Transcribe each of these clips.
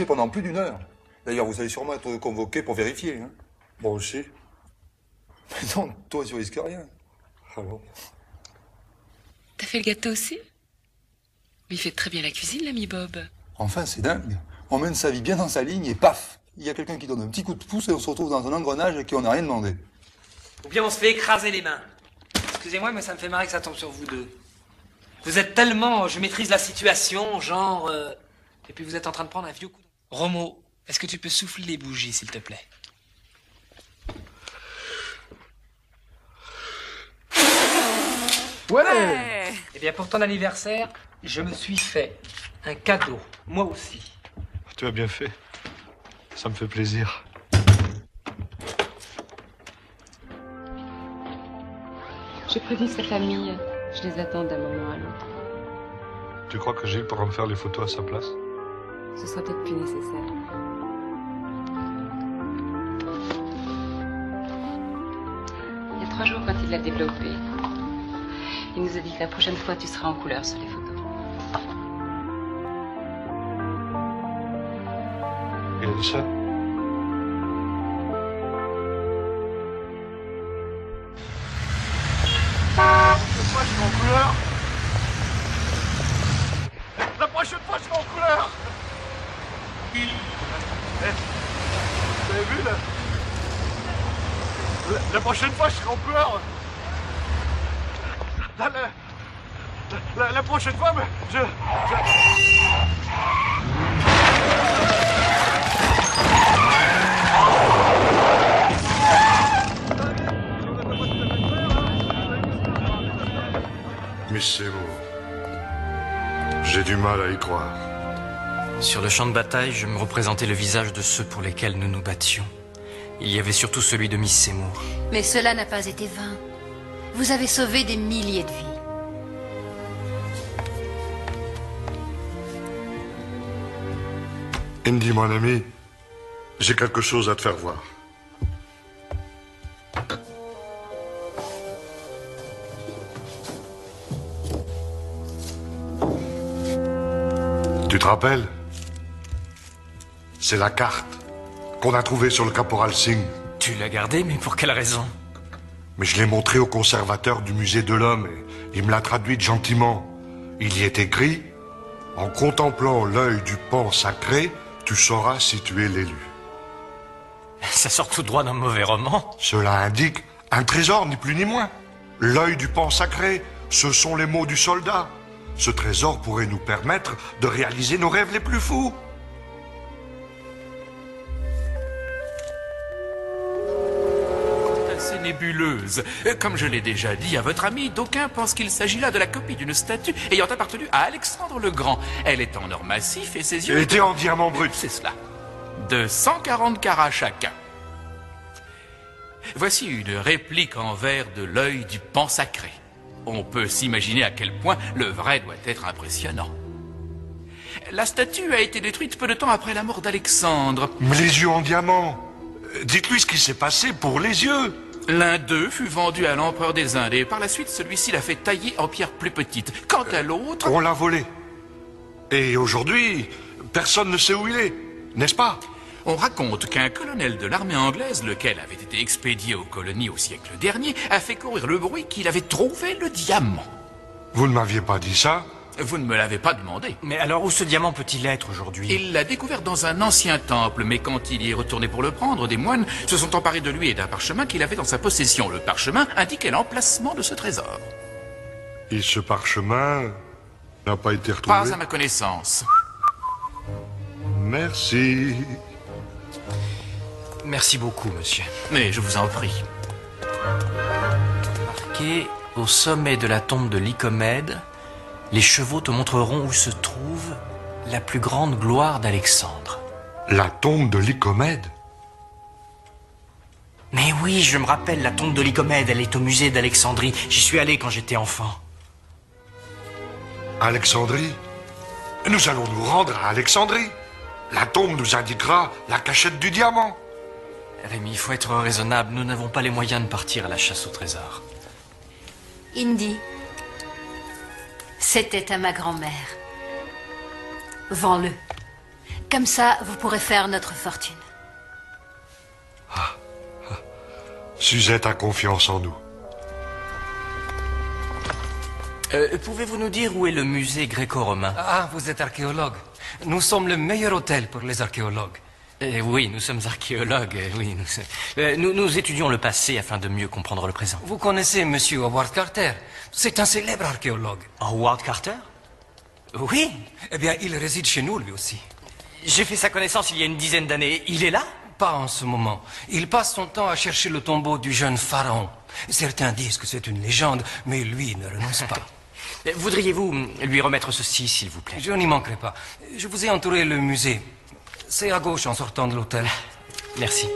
interrogé pendant plus d'1 heure. D'ailleurs, vous allez sûrement être convoqué pour vérifier. Hein. Moi aussi. Mais non, toi, tu risques rien. Alors. T'as fait le gâteau aussi? Il fait très bien la cuisine, l'ami Bob. Enfin, c'est dingue. On mène sa vie bien dans sa ligne et paf, il y a quelqu'un qui donne un petit coup de pouce et on se retrouve dans un engrenage et qu'on n'a rien demandé. Ou bien on se fait écraser les mains. Excusez-moi, mais ça me fait marrer que ça tombe sur vous deux. Vous êtes tellement... Je maîtrise la situation, genre... Et puis vous êtes en train de prendre un vieux coup. Romo, est-ce que tu peux souffler les bougies, s'il te plaît? Ouais. Eh bien, pour ton anniversaire, je me suis fait un cadeau. Moi aussi. Tu as bien fait. Ça me fait plaisir. Je prédis sa famille. Je les attends d'un moment à l'autre. Tu crois que Gilles pourra me faire les photos à sa place? Ce sera peut-être plus nécessaire. Il y a 3 jours, quand il l'a développé, il nous a dit que la prochaine fois, tu seras en couleur sur les photos. Il a dit ça? Cette fois, je serai en couleur. La prochaine fois, je serai en couleur. Vous avez vu, là? La prochaine fois, je serai en couleur. La prochaine fois, mais Mais c'est beau. J'ai du mal à y croire. Sur le champ de bataille, je me représentais le visage de ceux pour lesquels nous nous battions. Il y avait surtout celui de Miss Seymour. Mais cela n'a pas été vain. Vous avez sauvé des milliers de vies. Indy, mon ami, j'ai quelque chose à te faire voir. Tu te rappelles? C'est la carte qu'on a trouvée sur le caporal Singh. Tu l'as gardée, mais pour quelle raison? Mais je l'ai montrée au conservateur du musée de l'homme et il me l'a traduite gentiment. Il y est écrit: en contemplant l'œil du pan sacré, tu sauras si tu es l'élu. Ça sort tout droit d'un mauvais roman. Cela indique un trésor, ni plus ni moins. L'œil du pan sacré, ce sont les mots du soldat. Ce trésor pourrait nous permettre de réaliser nos rêves les plus fous. Assez nébuleuse. Comme je l'ai déjà dit à votre ami, d'aucuns pensent qu'il s'agit là de la copie d'une statue ayant appartenu à Alexandre le Grand. Elle est en or massif et ses yeux... Elle était en diamant brut. C'est cela. De 140 carats chacun. Voici une réplique en verre de l'œil du pan sacré. On peut s'imaginer à quel point le vrai doit être impressionnant. La statue a été détruite peu de temps après la mort d'Alexandre. Mais les yeux en diamant. Dites-lui ce qui s'est passé pour les yeux. L'un d'eux fut vendu à l'empereur des Indes et par la suite celui-ci l'a fait tailler en pierre plus petite. Quant à l'autre... On l'a volé. Et aujourd'hui, personne ne sait où il est, n'est-ce pas? On raconte qu'un colonel de l'armée anglaise, lequel avait été expédié aux colonies au siècle dernier, a fait courir le bruit qu'il avait trouvé le diamant. Vous ne m'aviez pas dit ça? Vous ne me l'avez pas demandé. Mais alors où ce diamant peut-il être aujourd'hui? Il l'a découvert dans un ancien temple, mais quand il y est retourné pour le prendre, des moines se sont emparés de lui et d'un parchemin qu'il avait dans sa possession. Le parchemin indiquait l'emplacement de ce trésor. Et ce parchemin n'a pas été retrouvé? Pas à ma connaissance. Merci. Merci beaucoup, monsieur. Mais je vous en prie. Marqué au sommet de la tombe de Lycomède, les chevaux te montreront où se trouve la plus grande gloire d'Alexandre. La tombe de Lycomède? Mais oui, je me rappelle, la tombe de Lycomède, elle est au musée d'Alexandrie. J'y suis allé quand j'étais enfant. Alexandrie? Nous allons nous rendre à Alexandrie. La tombe nous indiquera la cachette du diamant. Rémi, il faut être raisonnable. Nous n'avons pas les moyens de partir à la chasse au trésor. Indy, c'était à ma grand-mère. Vends-le. Comme ça, vous pourrez faire notre fortune. Suzette a confiance en nous. Pouvez-vous nous dire où est le musée gréco-romain? Ah, vous êtes archéologue. Nous sommes le meilleur hôtel pour les archéologues. Oui, nous sommes archéologues, oui. Nous étudions le passé afin de mieux comprendre le présent. Vous connaissez Monsieur Howard Carter? C'est un célèbre archéologue. Howard Carter? Oui. Eh bien, il réside chez nous, lui aussi. J'ai fait sa connaissance il y a une dizaine d'années. Il est là? Pas en ce moment. Il passe son temps à chercher le tombeau du jeune pharaon. Certains disent que c'est une légende, mais lui ne renonce pas. Voudriez-vous lui remettre ceci, s'il vous plaît? Je n'y manquerai pas. Je vous ai entouré le musée. C'est à gauche en sortant de l'hôtel. Merci.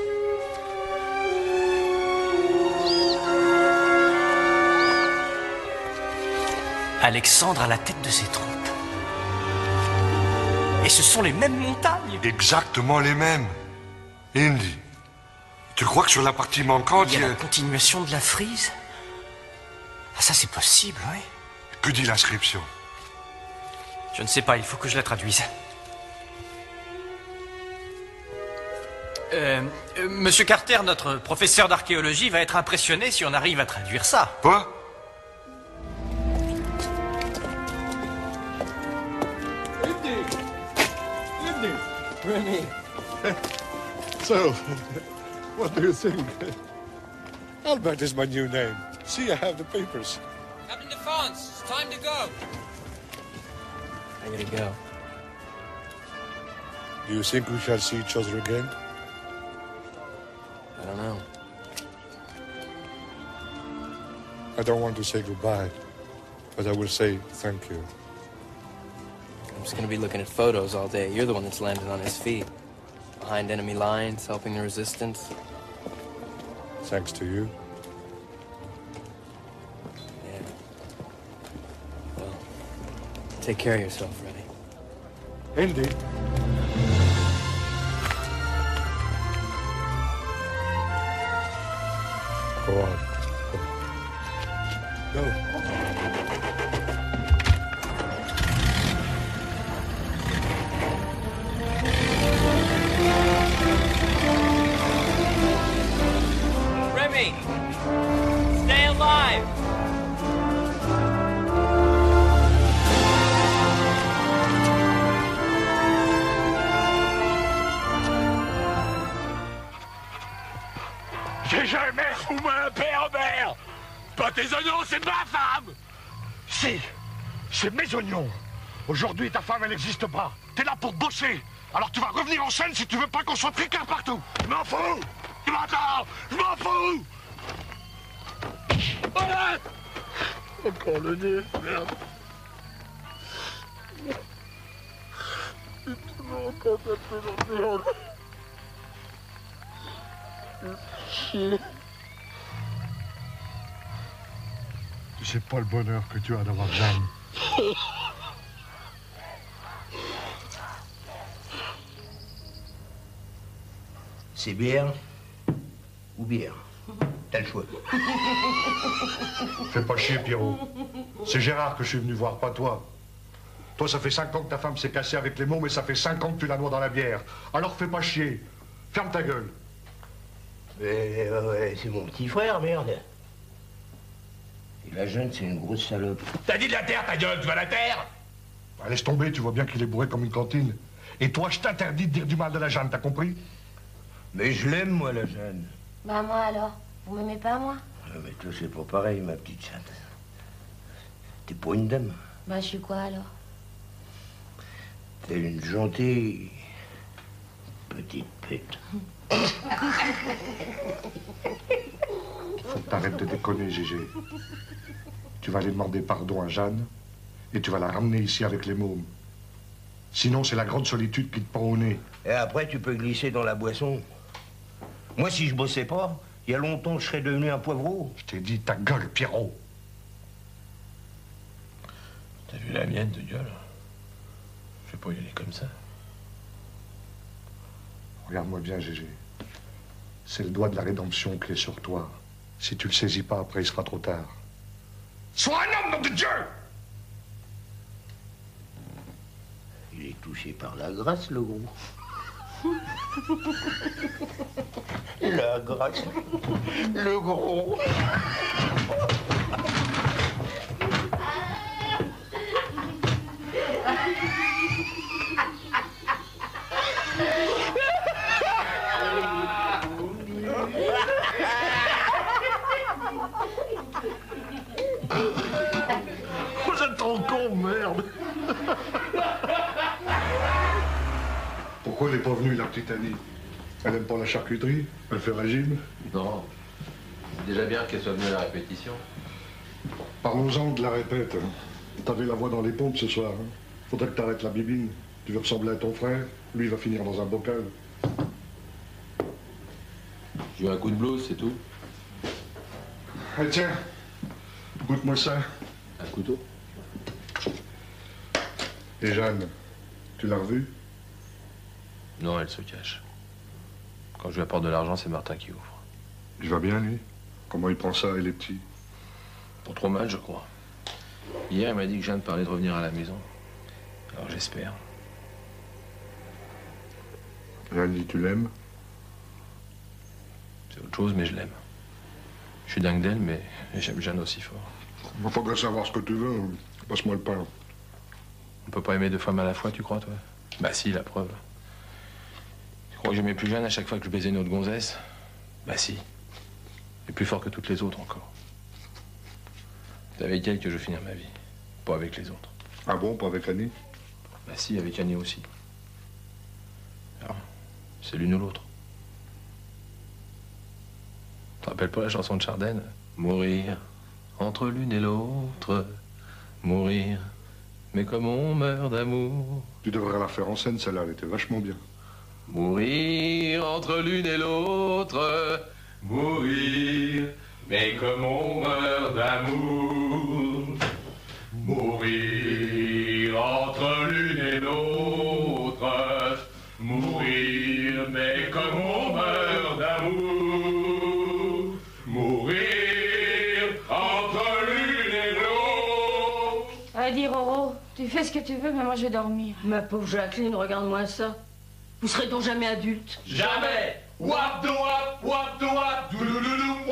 Alexandre à la tête de ses troupes. Et ce sont les mêmes montagnes. Exactement les mêmes. Indy, tu crois que sur la partie manquante, il y a la continuation de la frise? Ah, ça c'est possible, oui. Que dit l'inscription? Je ne sais pas, il faut que je la traduise. Monsieur Carter, notre professeur d'archéologie, va être impressionné si on arrive à traduire ça. Quoi? Remy. So, what do you think? Albert is my new name. See, I have the papers. Captain Defonce, it's time to go. I gotta go. Do you think we shall see each other again? I don't know. I don't want to say goodbye, but I will say thank you. I'm just gonna be looking at photos all day. You're the one that's landed on his feet. Behind enemy lines, helping the resistance. Thanks to you. Yeah. Well, take care of yourself, Reddy. Indy. Go on. Go. Remy! Stay alive! J'ai jamais roumé un père en mer. Pas tes oignons, c'est ma femme. Si, c'est mes oignons. Aujourd'hui, ta femme, elle n'existe pas. T'es là pour bosser. Alors tu vas revenir en scène si tu veux pas qu'on soit tricard partout. Je m'en fous. Tu m'entends? Je m'en fous. Voilà. Encore le nez, merde. Encore un peu de merde. Chier. Tu sais pas le bonheur que tu as d'avoir Jeanne. C'est bière ou bière? T'as le choix. Fais pas chier, Pierrot. C'est Gérard que je suis venu voir, pas toi. Toi, ça fait 5 ans que ta femme s'est cassée avec les mots, mais ça fait 5 ans que tu la noies dans la bière. Alors fais pas chier. Ferme ta gueule. Mais ouais, c'est mon petit frère, merde. Et la jeune, c'est une grosse salope. T'as dit de la terre, ta gueule, tu vas la terre? Bah, laisse tomber, tu vois bien qu'il est bourré comme une cantine. Et toi, je t'interdis de dire du mal de la Jeanne, t'as compris? Mais je l'aime, moi, la jeune. Bah moi alors, vous m'aimez pas moi? Ah, mais toi, c'est pas pareil, ma petite chatte. T'es pas une dame. Bah je suis quoi alors? T'es une gentille petite pute. Faut que t'arrêtes de déconner, Gégé. Tu vas aller demander pardon à Jeanne et tu vas la ramener ici avec les mômes. Sinon, c'est la grande solitude qui te prend au nez. Et après, tu peux glisser dans la boisson. Moi, si je bossais pas, il y a longtemps, je serais devenu un poivreau. Je t'ai dit ta gueule, Pierrot. T'as vu la mienne de gueule? Je vais pas y aller comme ça. Regarde-moi bien, Gégé. C'est le doigt de la rédemption qui est sur toi. Si tu le saisis pas, après, il sera trop tard. Sois un homme, nom de Dieu! Il est tout touché par la grâce, le gros. La grâce, le gros. Vous êtes trop con, merde. Pourquoi elle n'est pas venue, la petite Annie? Elle aime pas la charcuterie? Elle fait régime? Non. C'est déjà bien qu'elle soit venue à la répétition. Parlons-en de la répète. T'avais la voix dans les pompes ce soir. Faudrait que t'arrêtes la bibine. Tu veux ressembler à ton frère, lui il va finir dans un bocal. J'ai eu un coup de blues, c'est tout. Eh tiens, goûte-moi ça. Un couteau. Et Jeanne, tu l'as revue? Non, elle se cache. Quand je lui apporte de l'argent, c'est Martin qui ouvre. Il va bien, lui? Comment il prend ça, et les petits? Pour trop mal, je crois. Hier, il m'a dit que Jeanne parlait de revenir à la maison. Alors j'espère. Jeanne dit tu l'aimes? C'est autre chose, mais je l'aime. Je suis dingue d'elle, mais j'aime Jeanne aussi fort. Il faudrait savoir ce que tu veux. Passe-moi le pain. On peut pas aimer deux femmes à la fois, tu crois, toi? Bah si, la preuve. Tu crois que j'aimais plus Jeanne à chaque fois que je baisais une autre gonzesse? Bah si. Et plus fort que toutes les autres encore. C'est avec elle que je veux finir ma vie. Pas avec les autres. Ah bon, pas avec Annie? Bah si, avec Annie aussi. Alors, c'est l'une ou l'autre. Tu te rappelles pas la chanson de Chardin? Mourir entre l'une et l'autre. Mourir, mais comme on meurt d'amour. Tu devrais la faire en scène, celle-là, elle était vachement bien. Mourir entre l'une et l'autre. Mourir, mais comme on meurt d'amour. Mourir entre l'une et l'autre. Mourir, mais comme on meurt d'amour. Mourir entre l'une et l'autre. Allez, Roro, tu fais ce que tu veux, mais moi je vais dormir. Ma pauvre Jacqueline, regarde-moi ça. Vous serez donc jamais adulte. Jamais. Wap de wap, doulouloulou.